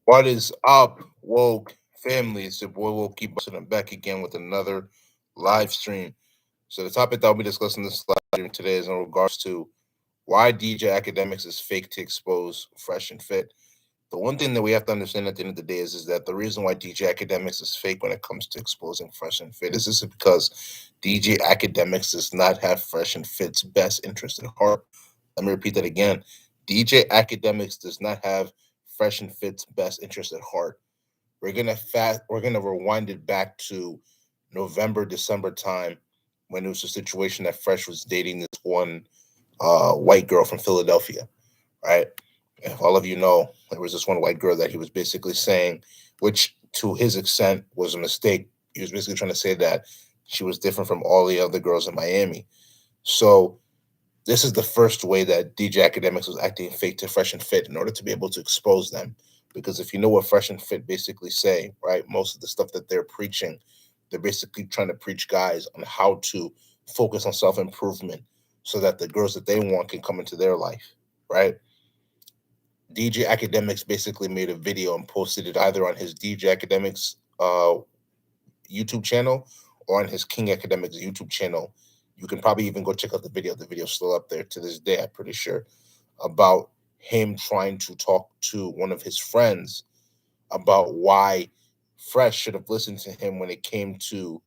What is up, woke family? It's your boy Woke. Keep busting it back again with another live stream. So the topic that I'll be discussing this live stream today is in regards to why DJ Academics is fake to expose Fresh and Fit. The one thing that we have to understand at the end of the day is that the reason why DJ Academics is fake when it comes to exposing Fresh and Fit is this is because DJ Academics does not have Fresh and Fit's best interest at heart. Let me repeat that again. DJ Academics does not have Fresh and Fit's best interest at heart. We're gonna rewind it back to November, December time when it was a situation that Fresh was dating this one white girl from Philadelphia, right? If all of you know, there was this one white girl that he was basically saying, which to his extent was a mistake. He was basically trying to say that she was different from all the other girls in Miami. So this is the first way that DJ Academics was acting fake to Fresh and Fit in order to be able to expose them. Because if you know what Fresh and Fit basically say, right, most of the stuff that they're preaching, they're basically trying to preach guys on how to focus on self improvement so that the girls that they want can come into their life, right? DJ Academics basically made a video and posted it either on his DJ Academics YouTube channel or on his King Academics YouTube channel. You can probably even go check out the video. The video's still up there to this day, I'm pretty sure, about him trying to talk to one of his friends about why Fresh should have listened to him when it came to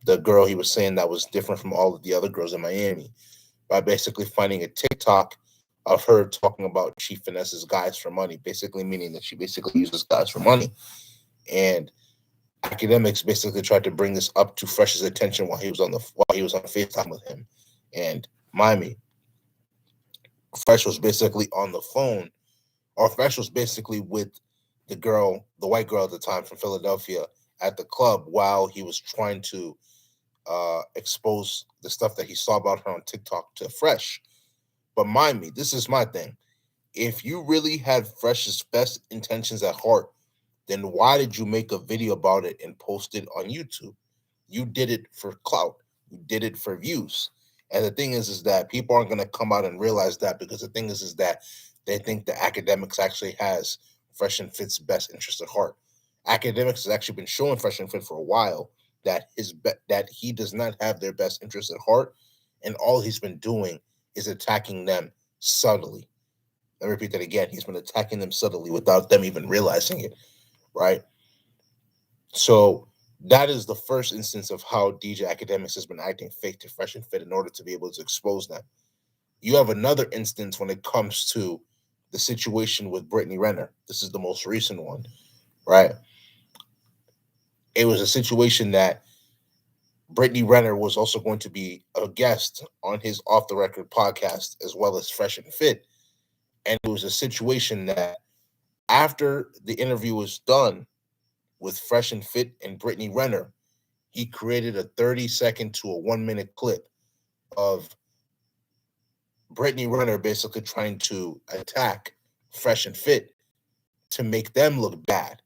the girl he was saying that was different from all of the other girls in Miami by basically finding a TikTok of her talking about she finesses guys for money, basically meaning that she basically uses guys for money. And Academics basically tried to bring this up to Fresh's attention while he was on FaceTime with him. And mind Fresh was basically on the phone, or Fresh was basically with the white girl at the time from Philadelphia at the club while he was trying to expose the stuff that he saw about her on TikTok to Fresh. But mind me, this is my thing. If you really had Fresh's best intentions at heart, then why did you make a video about it and post it on YouTube? You did it for clout. You did it for views. And the thing is that people aren't going to come out and realize that because the thing is that they think the Academics actually has Fresh and Fit's best interest at heart. Academics has actually been showing Fresh and Fit for a while that that he does not have their best interest at heart, and all he's been doing is attacking them subtly. Let me repeat that again. He's been attacking them subtly without them even realizing it, right? So that is the first instance of how DJ Academics has been acting fake to Fresh and Fit in order to be able to expose them. You have another instance when it comes to the situation with Brittany Renner. This is the most recent one, right? It was a situation that Brittany Renner was also going to be a guest on his off the record podcast as well as Fresh and Fit. And it was a situation that after the interview was done with Fresh and Fit and Brittany Renner, he created a 30-second to a 1 minute clip of Brittany Renner basically trying to attack Fresh and Fit to make them look bad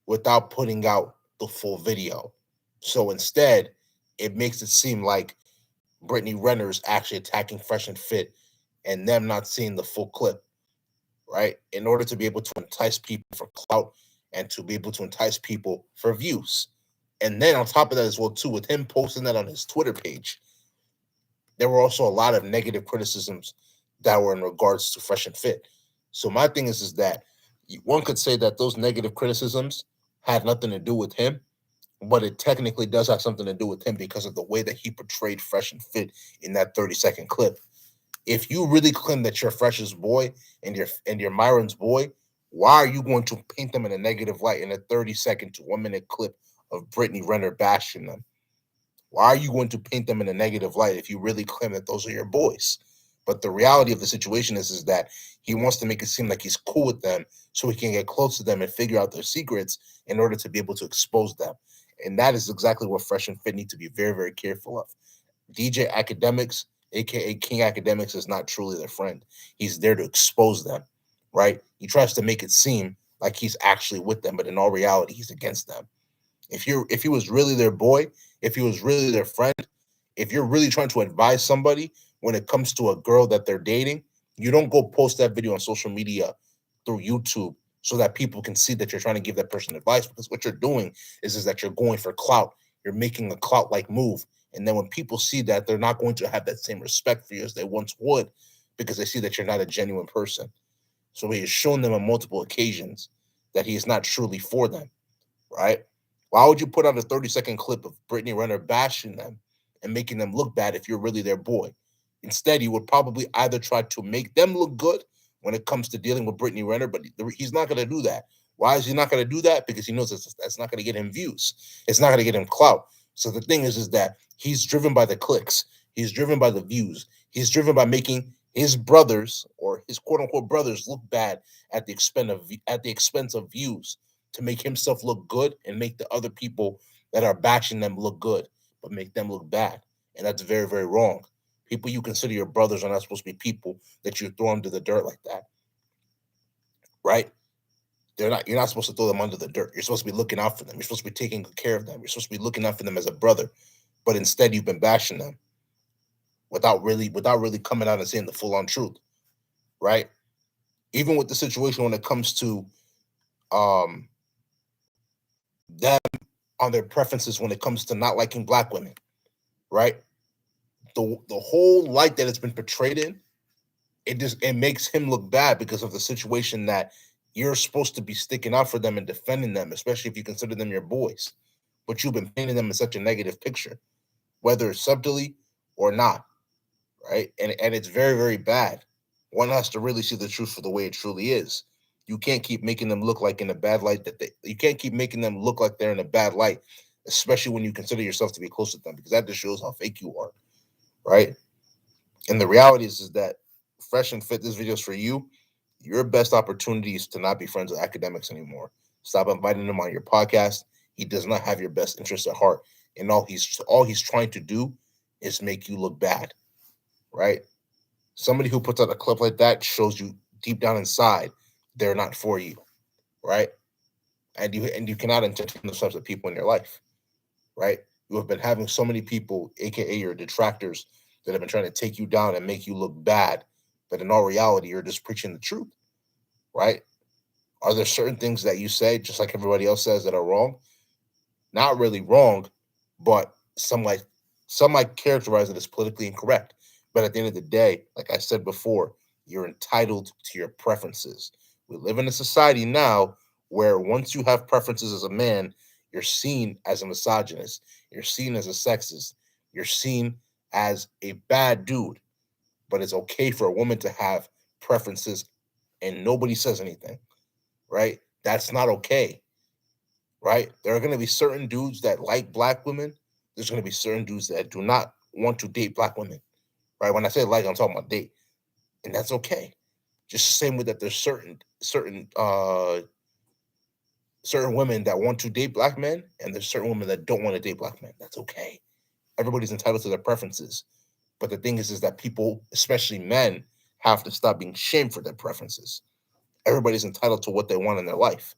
without putting out the full video. So instead, it makes it seem like Brittany Renner is actually attacking Fresh and Fit and them not seeing the full clip, right? In order to be able to entice people for clout and to be able to entice people for views. And then on top of that as well, too, with him posting that on his Twitter page, there were also a lot of negative criticisms that were in regards to Fresh and Fit. So my thing is that one could say that those negative criticisms had nothing to do with him, but it technically does have something to do with him because of the way that he portrayed Fresh and Fit in that 30-second clip. If you really claim that you're Fresh's boy and you're Myron's boy, why are you going to paint them in a negative light in a 30-second to 1 minute clip of Brittany Renner bashing them? Why are you going to paint them in a negative light if you really claim that those are your boys? But the reality of the situation is that he wants to make it seem like he's cool with them so he can get close to them and figure out their secrets in order to be able to expose them. And that is exactly what Fresh and Fit need to be very, very careful of. DJ Academics, aka King Academics, is not truly their friend. He's there to expose them, right? He tries to make it seem like he's actually with them, but in all reality, he's against them. If he was really their boy, if he was really their friend, if you're really trying to advise somebody when it comes to a girl that they're dating, you don't go post that video on social media through YouTube so that people can see that you're trying to give that person advice. Because what you're doing is that you're going for clout. You're making a clout like move. And then when people see that, they're not going to have that same respect for you as they once would, because they see that you're not a genuine person. So he has shown them on multiple occasions that he is not truly for them, right? Why would you put out a 30-second clip of Brittany Renner bashing them and making them look bad if you're really their boy? Instead, you would probably either try to make them look good when it comes to dealing with Brittany Renner, but he's not going to do that. Why is he not going to do that? Because he knows that's not going to get him views. It's not going to get him clout. So the thing is that he's driven by the clicks. He's driven by the views. He's driven by making his brothers or his quote unquote brothers look bad at the expense of views, to make himself look good and make the other people that are bashing them look good, but make them look bad. And that's very, very wrong. People you consider your brothers are not supposed to be people that you throw under the dirt like that, right? They're not. You're not supposed to throw them under the dirt. You're supposed to be looking out for them. You're supposed to be taking good care of them. You're supposed to be looking out for them as a brother. But instead, you've been bashing them without really coming out and saying the full on truth, right? Even with the situation when it comes to um them on their preferences when it comes to not liking black women, right? The whole light that it's been portrayed in, it makes him look bad because of the situation that you're supposed to be sticking out for them and defending them, especially if you consider them your boys. But you've been painting them in such a negative picture, whether subtly or not, right? And it's very, very bad. One has to really see the truth for the way it truly is. You can't keep making them look like in a bad light you can't keep making them look like they're in a bad light, especially when you consider yourself to be close to them, because that just shows how fake you are, right? And the reality is that Fresh and Fit, this video is for you. Your best opportunity is to not be friends with Akademiks anymore. Stop inviting him on your podcast. He does not have your best interests at heart, and all he's trying to do is make you look bad, right? Somebody who puts out a clip like that shows you deep down inside they're not for you, right? And you cannot entertain those types of people in your life, right? You have been having so many people, aka your detractors, that have been trying to take you down and make you look bad, but in all reality, you're just preaching the truth, right? Are there certain things that you say, just like everybody else says, that are wrong? Not really wrong, but some might characterize it as politically incorrect. But at the end of the day, like I said before, you're entitled to your preferences. We live in a society now where once you have preferences as a man, you're seen as a misogynist, you're seen as a sexist, you're seen as a bad dude. But it's okay for a woman to have preferences and nobody says anything, right? That's not okay, right? There are going to be certain dudes that like black women. There's going to be certain dudes that do not want to date black women, right? When I say like, I'm talking about date, and that's okay. Just the same way that there's certain women that want to date black men, and there's certain women that don't want to date black men. That's okay. Everybody's entitled to their preferences, but the thing is that people, especially men, have to stop being shamed for their preferences. Everybody's entitled to what they want in their life.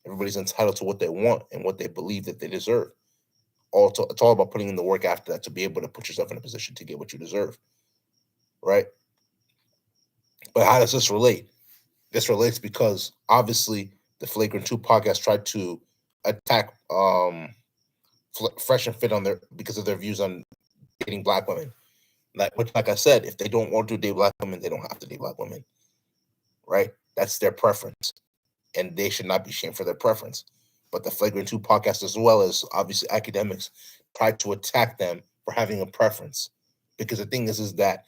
Everybody's entitled to what they want and what they believe that they deserve. It's all about putting in the work after that to be able to put yourself in a position to get what you deserve, right? But how does this relate? This relates because obviously the Flagrant 2 podcast tried to attack Fresh and Fit on their because of their views on dating black women. Like I said, if they don't want to date black women, they don't have to date black women, right? That's their preference, and they should not be shamed for their preference. But the Flagrant 2 podcast, as well as obviously Akademiks, tried to attack them for having a preference. Because the thing is that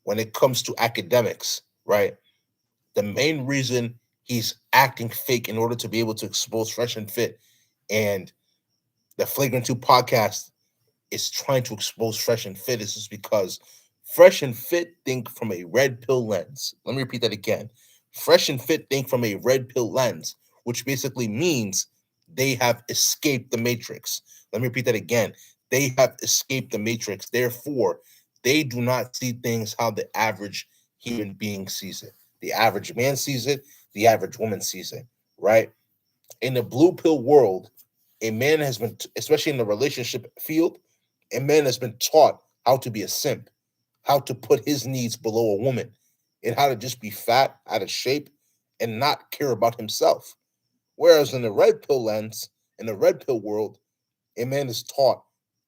when it comes to Akademiks, right, the main reason he's acting fake in order to be able to expose Fresh and Fit, and the Flagrant 2 podcast is trying to expose Fresh and Fit, is just because Fresh and Fit think from a red pill lens. Let me repeat that again. Fresh and Fit think from a red pill lens, which basically means they have escaped the matrix. Let me repeat that again. They have escaped the matrix. Therefore, they do not see things how the average human being sees it. The average man sees it, the average woman sees it, right? In the blue pill world, a man has been, especially in the relationship field, a man has been taught how to be a simp, how to put his needs below a woman, and how to just be fat, out of shape, and not care about himself. Whereas in the red pill lens, in the red pill world, a man is taught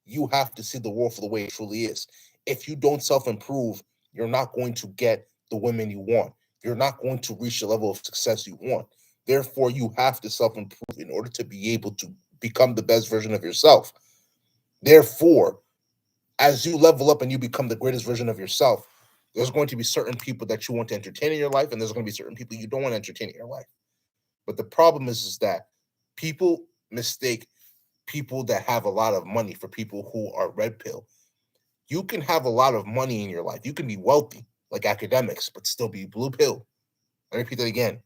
you have to see the world for the way it truly is. If you don't self improve, you're not going to get the women you want. You're not going to reach the level of success you want. Therefore, you have to self improve in order to be able to become the best version of yourself. Therefore, as you level up and you become the greatest version of yourself, there's going to be certain people that you want to entertain in your life, and there's going to be certain people you don't want to entertain in your life. But the problem is that people mistake people that have a lot of money for people who are red pill. You can have a lot of money in your life. You can be wealthy, like Akademiks, but still be blue pill. I repeat that again.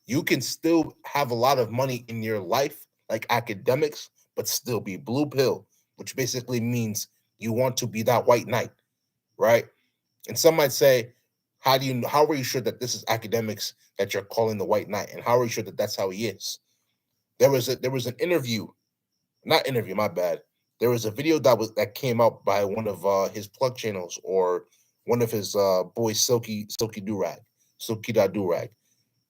You can still have a lot of money in your life, like Akademiks, but still be blue pill, which basically means you want to be that white knight, right? And some might say, how are you sure that this is Akademiks that you're calling the white knight? And how are you sure that that's how he is? There was an interview, not interview, my bad. There was a video that came out by one of his plug channels, or one of his boys, Silky Durag, Silky Da Durag.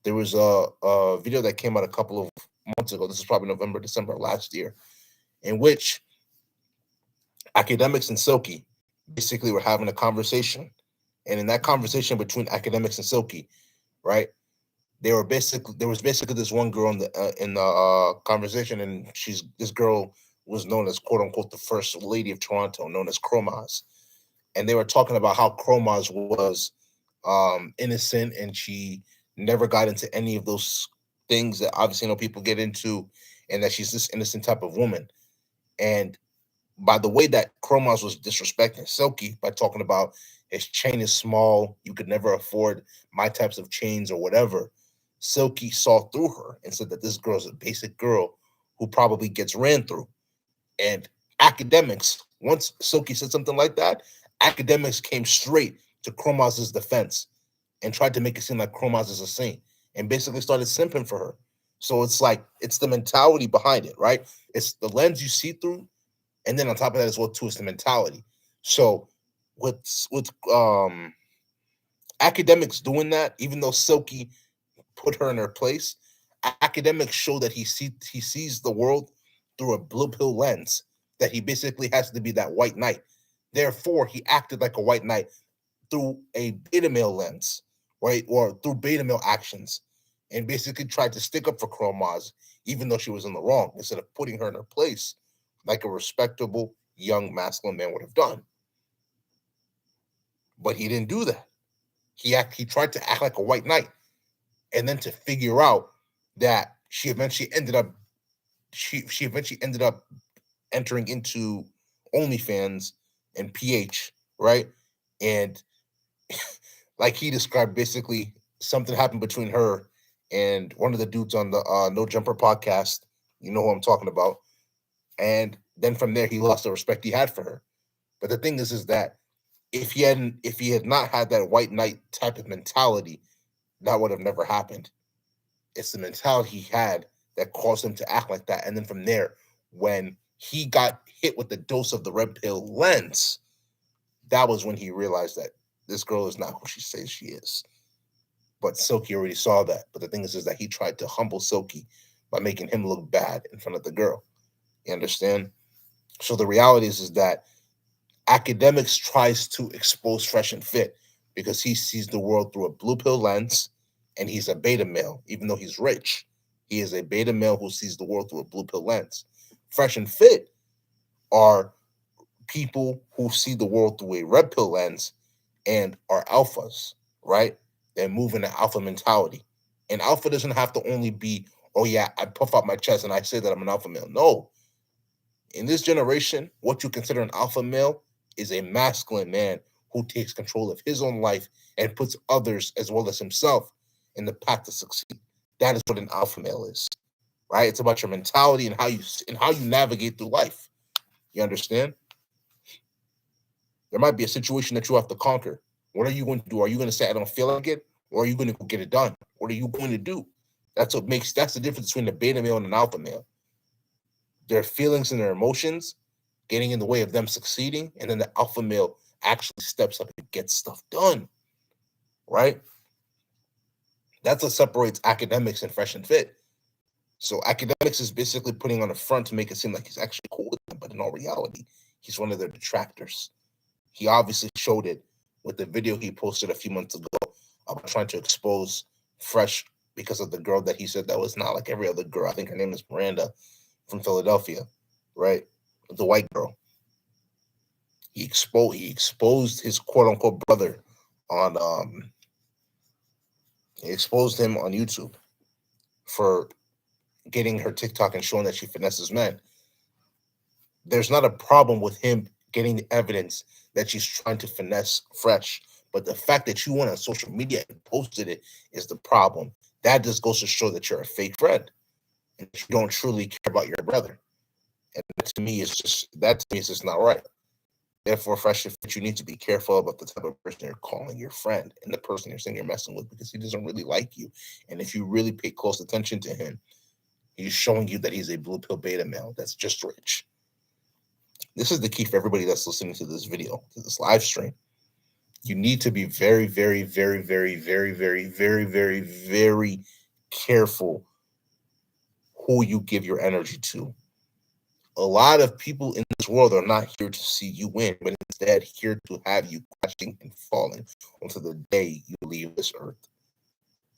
There was a video that came out a couple of months ago. This is probably November, December last year, in which Akademiks and Silky basically were having a conversation. And in that conversation between Akademiks and Silky, right, there was basically this one girl in the conversation, and this girl was known as, quote unquote, the first lady of Toronto, known as Chromaz. And they were talking about how Chromaz was innocent, and she never got into any of those things that obviously people get into, and that she's this innocent type of woman. And by the way that Chromaz was disrespecting Silky by talking about his chain is small, you could never afford my types of chains or whatever, Silky saw through her and said that this girl's a basic girl who probably gets ran through. And Akademiks, once Silky said something like that, Akademiks came straight to Chromaz's defense and tried to make it seem like Chromaz is a saint, and basically started simping for her. So it's like, it's the mentality behind it, right? It's the lens you see through, and then on top of that as well too is the mentality. So with Akademiks doing that, even though Silky put her in her place, Akademiks show that he sees the world through a blue pill lens, that he basically has to be that white knight. Therefore, he acted like a white knight through a beta male lens, right, or through beta male actions, and basically tried to stick up for Chromaz, even though she was in the wrong, instead of putting her in her place like a respectable young masculine man would have done. But he didn't do that. He tried to act like a white knight, and then to figure out that she eventually ended up entering into OnlyFans and PH, right? And like he described, basically something happened between her and one of the dudes on the No Jumper podcast. You know who I'm talking about. And then from there, he lost the respect he had for her. But the thing is that if he had not had that white knight type of mentality, that would have never happened. It's the mentality he had that caused him to act like that. And then from there, when he got hit with the dose of the red pill lens, that was when he realized that this girl is not who she says she is. But Silky already saw that. But the thing is that he tried to humble Silky by making him look bad in front of the girl. You understand? So the reality is that Akademiks tries to expose Fresh and Fit because he sees the world through a blue pill lens, and he's a beta male, even though he's rich. He is a beta male who sees the world through a blue pill lens. Fresh and Fit are people who see the world through a red pill lens and are alphas, right? They move in an alpha mentality. And alpha doesn't have to only be, oh yeah, I puff out my chest and I say that I'm an alpha male. No. In this generation, what you consider an alpha male is a masculine man who takes control of his own life and puts others as well as himself in the path to succeed. That is what an alpha male is, right? It's about your mentality and how you navigate through life. You understand? There might be a situation that you have to conquer. What are you going to do? Are you going to say I don't feel like it, or are you going to go get it done? What are you going to do? That's the difference between a beta male and an alpha male. Their feelings and their emotions getting in the way of them succeeding, and then the alpha male actually steps up and gets stuff done, right? That's what separates Academics and Fresh and Fit. So Academics is basically putting on a front to make it seem like he's actually cool with them, but in all reality, he's one of their detractors. He obviously showed it with the video he posted a few months ago about trying to expose Fresh because of the girl that he said that was not like every other girl. I think her name is Miranda from Philadelphia, right? The white girl. He exposed his quote unquote brother on he exposed him on YouTube for getting her TikTok and showing that she finesses men. There's not a problem with him getting the evidence that she's trying to finesse Fresh, but the fact that you went on social media and posted it is the problem. That just goes to show that you're a fake friend and you don't truly care about your brother. And that to me is just not right. Therefore, Fresh, if you need to be careful about the type of person you're calling your friend and the person you're saying you're messing with because he doesn't really like you. And if you really pay close attention to him, he's showing you that he's a blue pill beta male that's just rich. This is the key for everybody that's listening to this video, to this live stream. You need to be very, very, very, very, very, very, very, very, very careful who you give your energy to. A lot of people in this world are not here to see you win, but instead here to have you crashing and falling until the day you leave this earth.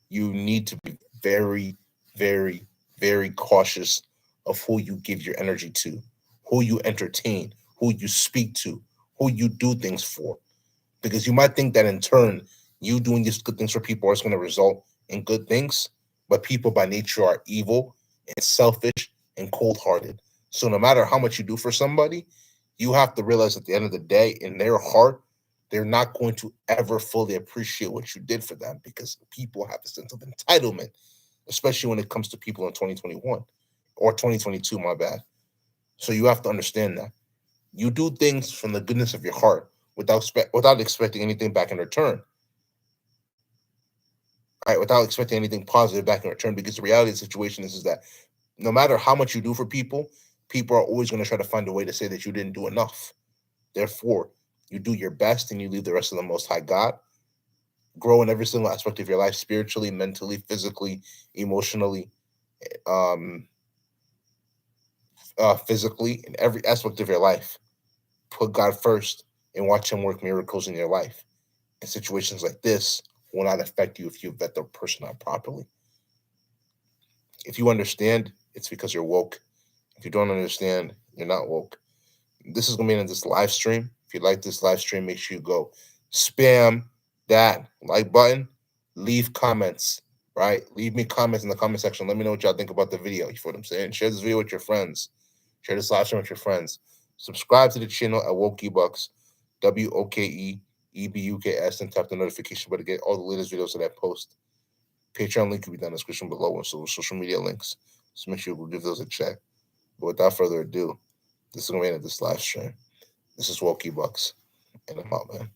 You need to be very, very, very cautious of who you give your energy to, who you entertain, who you speak to, who you do things for. Because you might think that in turn, you doing these good things for people is going to result in good things, but people by nature are evil and selfish and cold hearted. So no matter how much you do for somebody, you have to realize at the end of the day, in their heart, they're not going to ever fully appreciate what you did for them because people have a sense of entitlement, especially when it comes to people in 2021 or 2022, my bad. So you have to understand that. You do things from the goodness of your heart without expecting anything back in return. Right, without expecting anything positive back in return, because the reality of the situation is that no matter how much you do for people, people are always going to try to find a way to say that you didn't do enough. Therefore, you do your best and you leave the rest of the Most High God. Grow in every single aspect of your life, spiritually, mentally, physically, emotionally, um, physically, in every aspect of your life. Put God first and watch Him work miracles in your life. And situations like this will not affect you if you vet the person out properly. If you understand, it's because you're woke. If you don't understand, you're not woke. This is going to be in this live stream. If you like this live stream, make sure you go spam that like button, leave comments, right? Leave me comments in the comment section. Let me know what y'all think about the video. You feel what I'm saying? Share this video with your friends. Share this live stream with your friends. Subscribe to the channel at Wokebucks, WOKEEBUKS, and tap the notification bell to get all the latest videos that I post. Patreon link will be down in the description below, and so social media links. So make sure you give those a check. But without further ado, this is going to end this live stream. This is Wokebucks, and I'm out, man.